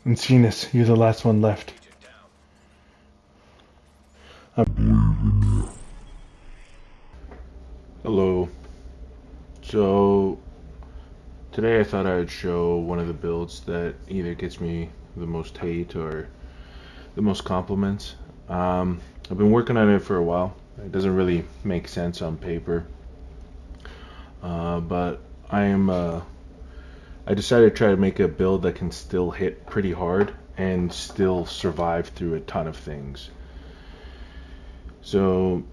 Encinas, you're the last one left. Hello. So today I thought I would show one of the builds that either gets me the most hate or the most compliments. I've been working on it for a while. It doesn't really make sense on paper, but I am. I decided to try to make a build that can still hit pretty hard and still survive through a ton of things. So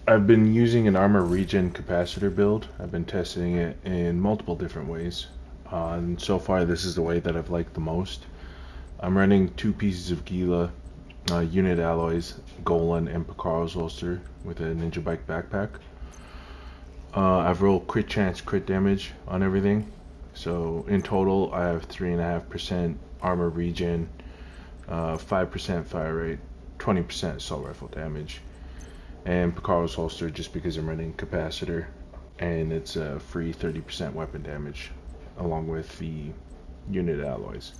I've been using an armor regen capacitor build. I've been testing it in multiple different ways. And so far, this is the way that I've liked the most. I'm running 2 pieces of Gila, unit alloys, Golan, and Picaro's holster with a Ninja Bike backpack. I've rolled crit chance, crit damage on everything. So in total, I have 3.5% armor regen, 5% fire rate, 20% assault rifle damage, and Picaro's holster just because I'm running capacitor, and it's a free 30% weapon damage along with the unit alloys.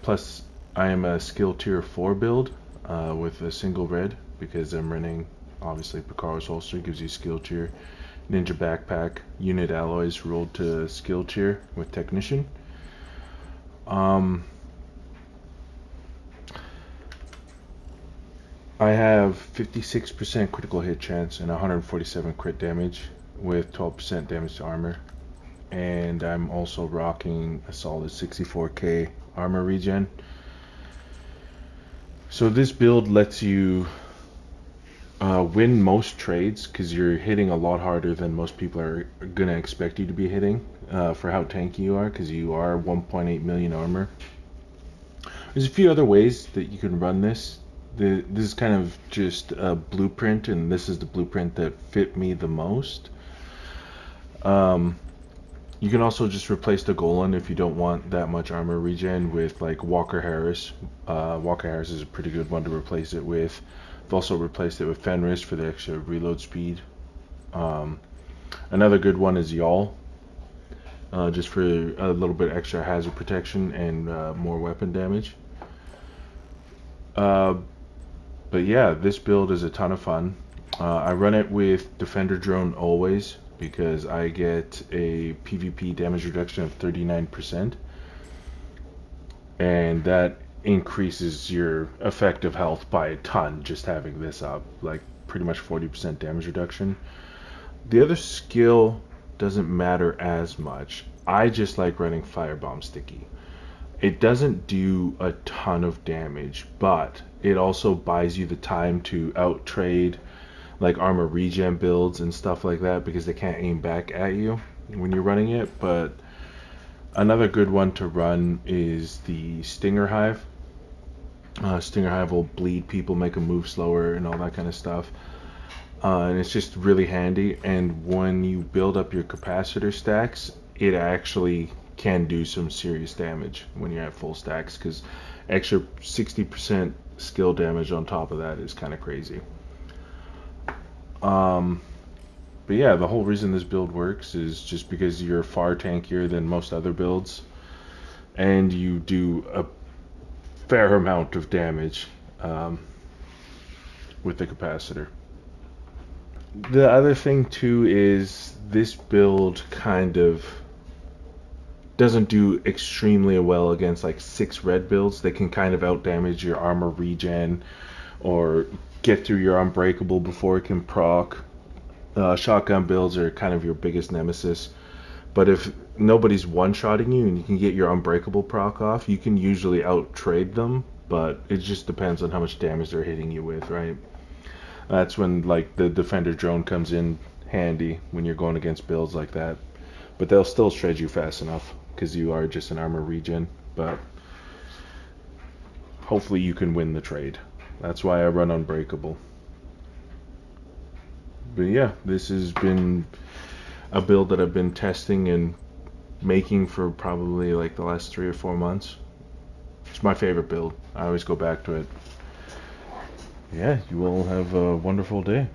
Plus, I am a skill tier 4 build with a single red because I'm running obviously Picaro's holster gives you skill tier, ninja backpack, unit alloys rolled to skill tier with technician. I have 56% critical hit chance and 147 crit damage with 12% damage to armor. And I'm also rocking a solid 64k armor regen. So this build lets you win most trades because you're hitting a lot harder than most people are gonna expect you to be hitting for how tanky you are, because you are 1.8 million armor. There's a few other ways that you can run this. This is kind of just a blueprint, and this is the blueprint that fit me the most. You can also just replace the Golan if you don't want that much armor regen with like Walker Harris. Walker Harris is a pretty good one to replace it with. I've also replaced it with Fenris for the extra reload speed. Another good one is Y'all, just for a little bit extra hazard protection and more weapon damage. Uh, but yeah, this build is a ton of fun. I run it with Defender Drone always because I get a PvP damage reduction of 39%, and that increases your effective health by a ton just having this up, like pretty much 40% damage reduction. The other skill doesn't matter as much. I just like running Firebomb Sticky. It doesn't do a ton of damage, but it also buys you the time to out trade like armor regen builds and stuff like that because they can't aim back at you when you're running it. But another good one to run is the Stinger Hive. Stinger Hive will bleed people, make them move slower, and all that kind of stuff. And it's just really handy. And when you build up your capacitor stacks, it actually can do some serious damage when you're at full stacks, because extra 60% skill damage on top of that is kind of crazy. But yeah, the whole reason this build works is just because you're far tankier than most other builds, and you do a fair amount of damage with the capacitor. The other thing too is this build kind of doesn't do extremely well against like 6 red builds. They can kind of outdamage your armor regen or get through your unbreakable before it can proc. Shotgun builds are kind of your biggest nemesis. But if nobody's one-shotting you and you can get your unbreakable proc off, you can usually out-trade them, but it just depends on how much damage they're hitting you with, right? That's when like the defender drone comes in handy when you're going against builds like that. But they'll still shred you fast enough because you are just an armor regen. But hopefully you can win the trade. That's why I run unbreakable. But yeah, this has been a build that I've been testing and making for probably like the last 3 or 4 months. It's my favorite build. I always go back to it. Yeah, you all have a wonderful day.